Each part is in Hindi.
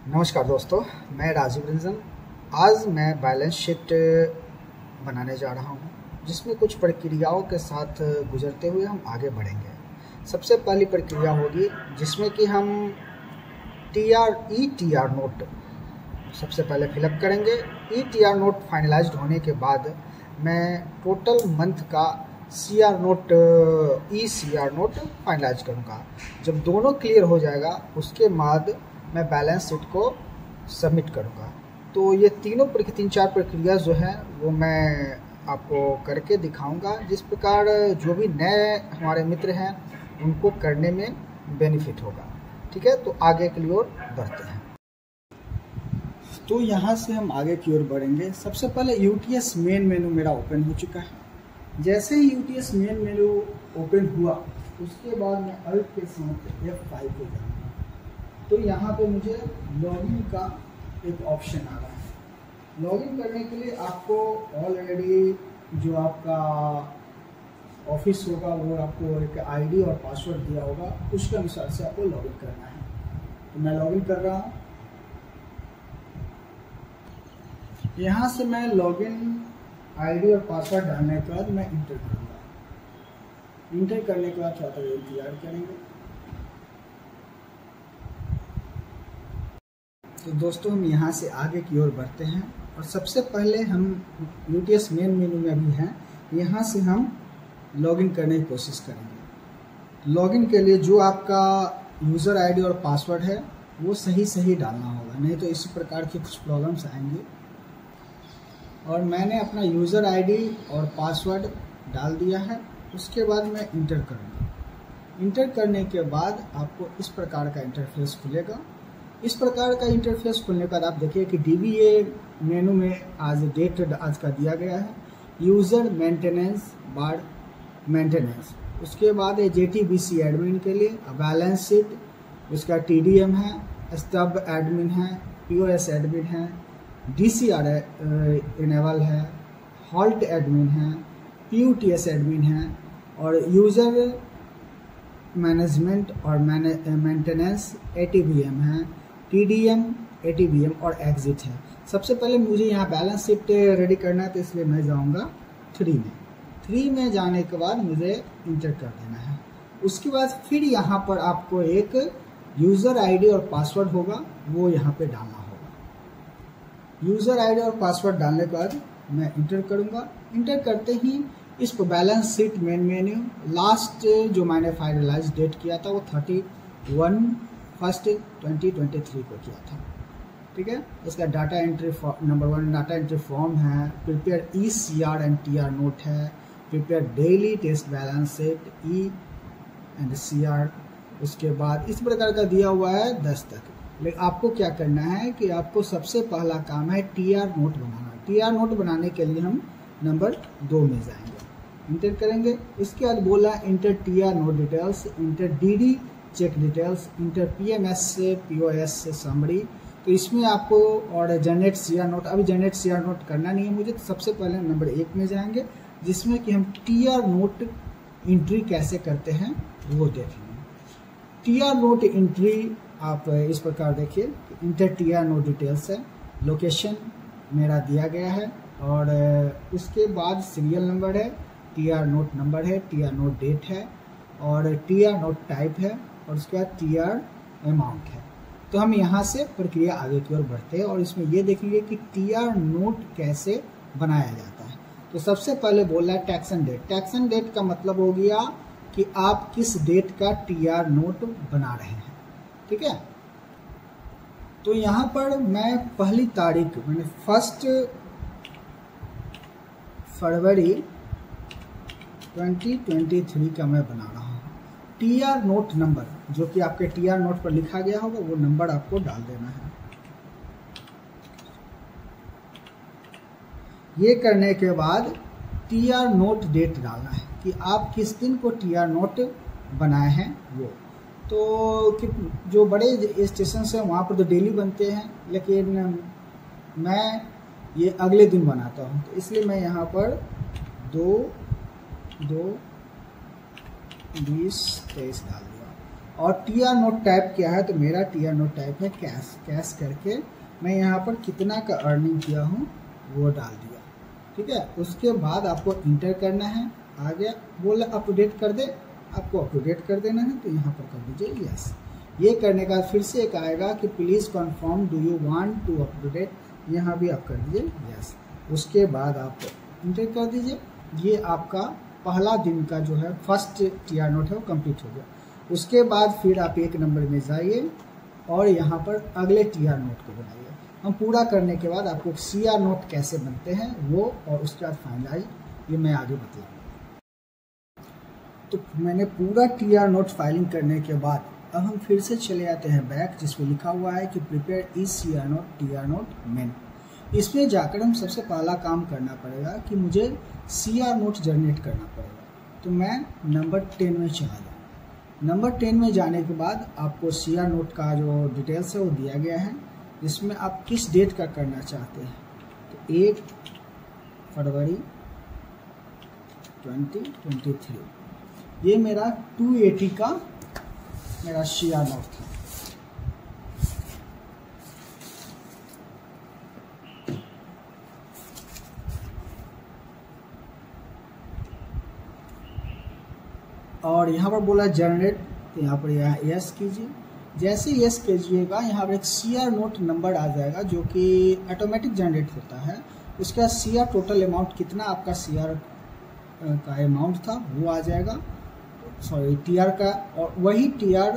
नमस्कार दोस्तों, मैं राजीव रंजन। आज मैं बैलेंस शीट बनाने जा रहा हूं, जिसमें कुछ प्रक्रियाओं के साथ गुजरते हुए हम आगे बढ़ेंगे। सबसे पहली प्रक्रिया होगी जिसमें कि हम टी आर नोट सबसे पहले फिलअप करेंगे। टी आर नोट फाइनलाइज्ड होने के बाद मैं टोटल मंथ का सी आर नोट फाइनलाइज करूँगा। जब दोनों क्लियर हो जाएगा उसके बाद मैं बैलेंस शीट को सबमिट करूँगा। तो ये तीन चार प्रक्रिया जो है वो मैं आपको करके दिखाऊंगा, जिस प्रकार जो भी नए हमारे मित्र हैं उनको करने में बेनिफिट होगा। ठीक है, तो आगे की ओर बढ़ते हैं। तो यहाँ से हम आगे की ओर बढ़ेंगे। सबसे पहले यूटीएस मेन मेनू मेरा ओपन हो चुका है। जैसे ही यूटीएस मेन मेनू ओपन हुआ उसके बाद मैं अल्ट के साथ F5 पे जाऊँगा। तो यहाँ पे मुझे लॉगिन का एक ऑप्शन आ रहा है। लॉगिन करने के लिए आपको ऑलरेडी जो आपका ऑफिस होगा वो आपको एक आईडी और पासवर्ड दिया होगा, उसके अनुसार से आपको लॉगिन करना है। तो मैं लॉगिन कर रहा हूँ। यहाँ से मैं लॉगिन आईडी और पासवर्ड डालने के बाद मैं इंटर करूँगा। इंटर करने के बाद थोड़ा सा इंतजार करेंगे। तो दोस्तों, हम यहाँ से आगे की ओर बढ़ते हैं और सबसे पहले हम यूटीएस मेन मेनू में अभी हैं। यहाँ से हम लॉगिन करने की कोशिश करेंगे। लॉगिन के लिए जो आपका यूज़र आईडी और पासवर्ड है वो सही डालना होगा, नहीं तो इसी प्रकार की कुछ प्रॉब्लम्स आएंगी। और मैंने अपना यूज़र आईडी और पासवर्ड डाल दिया है। उसके बाद मैं इंटर करूँगा। इंटर करने के बाद आपको इस प्रकार का इंटरफेस खुलेगा। इस प्रकार का इंटरफेस खुलने के बाद आप देखिए कि DBA मेनू में आज डेट आज का दिया गया है, यूज़र मेंटेनेंस बार मेंटेनेंस। उसके बाद JTBC एडमिन के लिए बैलेंस शीट, उसका TDM है, स्टब एडमिन है, POS एडमिन है, DCR इनेबल है, हॉल्ट एडमिन है, PUTS एडमिन है और यूज़र मैनेजमेंट और मेंटेनेंस ATBM है, TDM ATBM और एग्जिट है। सबसे पहले मुझे यहाँ बैलेंस शीट रेडी करना है, तो इसलिए मैं जाऊँगा 3 में जाने के बाद मुझे इंटर कर देना है। उसके बाद फिर यहाँ पर आपको एक यूज़र आईडी और पासवर्ड होगा, वो यहाँ पे डालना होगा। यूज़र आईडी और पासवर्ड डालने के बाद मैं इंटर करूँगा। इंटर करते ही इस पर balance sheet main menu last जो मैंने फाइनलाइज डेट किया था वो 31/1/2023 को किया था। ठीक है, इसका data entry number 1 data entry form है, prepare ECR and TR note है, prepare daily test balance sheet E and CR। उसके बाद इस प्रकार का दिया हुआ है 10 तक। लेकिन आपको क्या करना है कि आपको सबसे पहला काम है TR नोट बनाना। TR नोट बनाने के लिए हम नंबर 2 में जाएंगे, इंटर करेंगे। इसके बाद बोला enter TR note details, enter DD check details, enter PMS से POS से समरी। तो इसमें आपको और जनरेट CR नोट, अभी जनरेट CR नोट करना नहीं है मुझे। तो सबसे पहले नंबर 1 में जाएंगे, जिसमें कि हम TR नोट एंट्री कैसे करते हैं वो देखेंगे। TR नोट एंट्री आप इस प्रकार देखिए, इंटर TR नोट डिटेल्स है, लोकेशन मेरा दिया गया है और उसके बाद सीरियल नंबर है, TR नोट नंबर है, TR नोट डेट है और TR नोट टाइप है और उसके बाद TR अमाउंट है। तो हम यहाँ से प्रक्रिया आगे की ओर बढ़ते हैं और इसमें ये देखेंगे कि TR नोट कैसे बनाया जाता है। तो सबसे पहले बोल रहा है टैक्सन डेट। टैक्सन डेट का मतलब हो गया कि आप किस डेट का TR नोट बना रहे हैं। ठीक है, तो यहाँ पर मैं पहली तारीख मैंने 1 फरवरी 2023 का मैं बना रहा हूँ। TR नोट नंबर जो कि आपके TR नोट पर लिखा गया होगा वो नंबर आपको डाल देना है। ये करने के बाद TR नोट डेट डालना है कि आप किस दिन को TR नोट बनाए हैं वो। तो जो बड़े स्टेशन हैं वहाँ पर तो डेली बनते हैं, लेकिन मैं ये अगले दिन बनाता हूँ, तो इसलिए मैं यहाँ पर 2/2/2023 डाल दिया। और टीआर नोट टाइप क्या है, तो मेरा टीआर नोट टाइप है कैश। कैश करके मैं यहाँ पर कितना का अर्निंग किया हूँ वो डाल दिया, ठीक है। उसके बाद आपको इंटर करना है। आ गया, बोला अपडेट कर दे, आपको अपडेट कर देना है, तो यहाँ पर कर दीजिए यस। ये करने का फिर से एक आएगा कि please confirm do you want to update, यहाँ भी आप कर दीजिए यस। उसके बाद आप इंटर कर दीजिए। ये आपका पहला दिन का जो है फर्स्ट टीआर नोट है वो कंप्लीट हो गया। उसके बाद फिर आप 1 नंबर में जाइए और यहाँ पर अगले टीआर नोट को बनाइए। हम पूरा करने के बाद आपको सीआर नोट कैसे बनते हैं वो, और उसके बाद फाइनलाइज, ये मैं आगे बताऊँगा। तो मैंने पूरा टीआर नोट फाइलिंग करने के बाद अब हम फिर से चले आते हैं बैक, जिसमें लिखा हुआ है कि prepare is CR note TR note main. इसमें जाकर हम सबसे पहला काम करना पड़ेगा कि मुझे सीआर नोट जनरेट करना पड़ेगा। तो मैं नंबर 10 में चला जाऊँगा। नंबर 10 में जाने के बाद आपको सीआर नोट का जो डिटेल्स है वो दिया गया है, जिसमें आप किस डेट का करना चाहते हैं। तो 1 फरवरी 2023 ये मेरा 280 का मेरा सीआर नोट था। और यहाँ पर बोला जनरेट, तो यहाँ पर यस कीजिए। जैसे यस कीजिएगा यहाँ पर एक सीआर नोट नंबर आ जाएगा जो कि ऑटोमेटिक जनरेट होता है। उसके बाद सीआर टोटल अमाउंट कितना आपका सीआर का अमाउंट था वो आ जाएगा, सॉरी टीआर का, और वही टीआर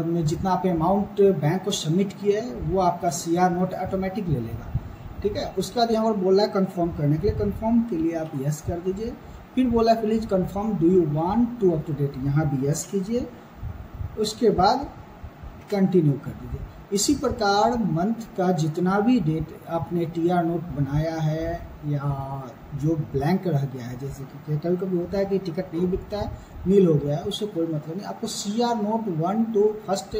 में जितना आप अमाउंट बैंक को सबमिट किया है वो आपका सीआर नोट ऑटोमेटिक ले लेगा, ठीक है। उसके बाद यहाँ पर बोला है कंफर्म करने के लिए, कंफर्म के लिए आप यस कर दीजिए। फिर बोला है please confirm do you want to update, यहाँ भी यस कीजिए। उसके बाद कंटिन्यू कर दीजिए। इसी प्रकार मंथ का जितना भी डेट आपने टीआर नोट बनाया है या जो ब्लैंक रह गया है, जैसे कि कभी कभी होता है कि टिकट नहीं बिकता है, नील हो गया है, उससे कोई मतलब नहीं। आपको CR note 1 to first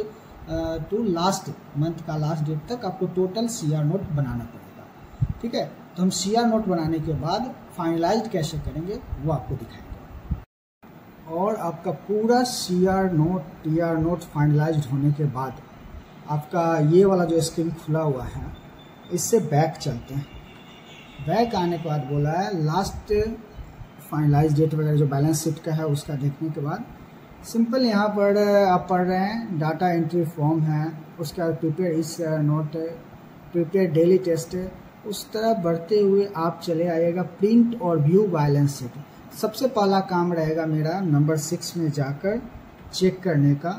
to last month का लास्ट डेट तक आपको टोटल सीआर नोट बनाना पड़ेगा, ठीक है। तो हम सीआर नोट बनाने के बाद फाइनलाइज कैसे करेंगे वो आपको दिखाएंगे। और आपका पूरा CR note TR note finalised होने के बाद आपका ये वाला जो स्क्रीन खुला हुआ है, इससे बैक चलते हैं। बैक आने के बाद बोला है लास्ट फाइनलाइज डेट वगैरह जो बैलेंस शीट का है उसका देखने के बाद सिंपल यहाँ पर आप पढ़ रहे हैं डाटा एंट्री फॉर्म है, उसके बाद प्रिपेयर इस नोट, प्रिपेयर डेली टेस्ट, उस तरह बढ़ते हुए आप चले आइएगा प्रिंट और व्यू बैलेंस शीट। सबसे पहला काम रहेगा मेरा नंबर 6 में जाकर चेक करने का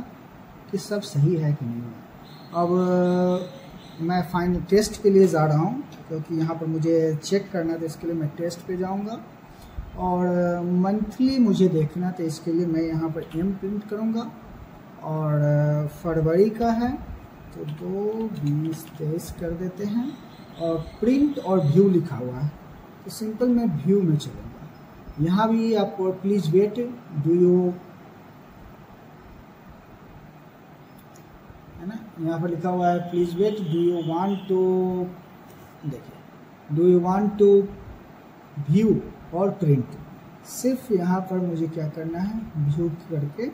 कि सब सही है कि नहीं है। अब मैं फाइनल टेस्ट के लिए जा रहा हूँ क्योंकि यहाँ पर मुझे चेक करना था, इसके लिए मैं टेस्ट पे जाऊँगा। और मंथली मुझे देखना, तो इसके लिए मैं यहाँ पर एम प्रिंट करूँगा। और फरवरी का है तो 2, 20, 23 कर देते हैं। और प्रिंट और व्यू लिखा हुआ है तो सिंपल मैं व्यू में चलूँगा। यहाँ भी आपको प्लीज़ वेट, डू यू, है ना, यहाँ पर लिखा हुआ है please wait, do you want to, देखिए do you want to view और प्रिंट। सिर्फ यहाँ पर मुझे क्या करना है, व्यू करके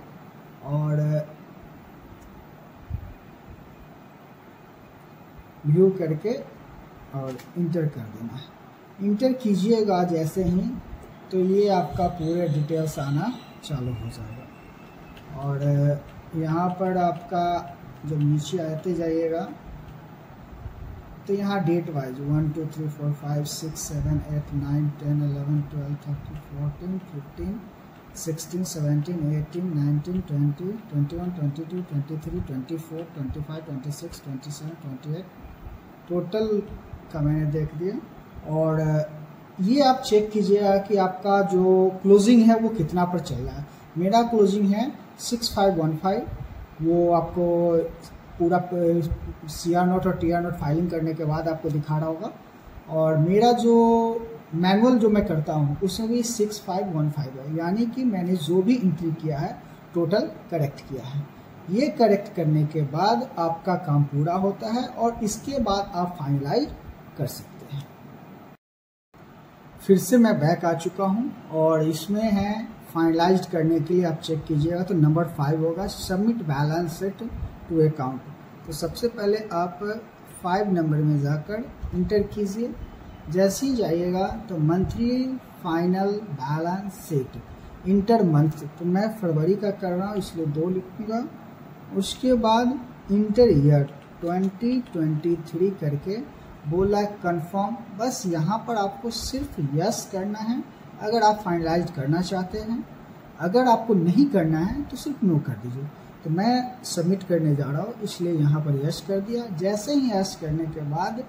और व्यू करके और इंटर कर देना है। इंटर कीजिएगा जैसे ही तो ये आपका पूरे डिटेल्स आना चालू हो जाएगा। और यहाँ पर आपका जब नीचे आते जाइएगा तो यहाँ डेट वाइज 1 2 3 4 5 6 7 8 9 10 11 12 13 14 15 16 17 18 19 20 21 22 23 24 25 26 27 28 टोटल का मैंने देख दिया। और ये आप चेक कीजिएगा कि आपका जो क्लोजिंग है वो कितना पर चल रहा है। मेरा क्लोजिंग है 6515, वो आपको पूरा सीआर नोट और टीआर नोट फाइलिंग करने के बाद आपको दिखा रहा होगा। और मेरा जो मैनुअल जो मैं करता हूँ उसमें भी 6515 है, यानी कि मैंने जो भी एंट्री किया है टोटल करेक्ट किया है। ये करेक्ट करने के बाद आपका काम पूरा होता है और इसके बाद आप फाइनलाइज कर सकते हैं। फिर से मैं बैक आ चुका हूँ और इसमें है फाइनलाइज करने के लिए आप चेक कीजिएगा तो नंबर 5 होगा, submit balance sheet to account. तो सबसे पहले आप 5 नंबर में जाकर इंटर कीजिए। जैसे ही जाइएगा तो monthly final balance sheet inter month, तो मैं फरवरी का कर रहा हूँ इसलिए 2 लिखूँगा। उसके बाद इंटर ईयर 2023 करके बोला कंफर्म। बस यहाँ पर आपको सिर्फ यस करना है अगर आप फाइनलाइज करना चाहते हैं, अगर आपको नहीं करना है तो सिर्फ नो कर दीजिए। तो मैं सबमिट करने जा रहा हूँ इसलिए यहाँ पर यस कर दिया। जैसे ही यस करने के बाद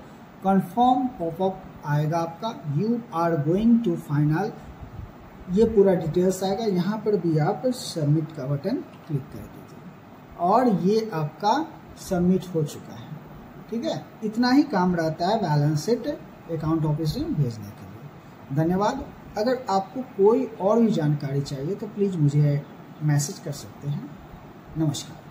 कंफर्म पॉपअप आएगा आपका, you are going to final, ये पूरा डिटेल्स आएगा। यहाँ पर भी आप सबमिट का बटन क्लिक कर दीजिए और ये आपका सबमिट हो चुका है। ठीक है, इतना ही काम रहता है बैलेंस शीट अकाउंट ऑफिस में भेजने के लिए। धन्यवाद। अगर आपको कोई और भी जानकारी चाहिए तो प्लीज़ मुझे मैसेज कर सकते हैं। नमस्कार।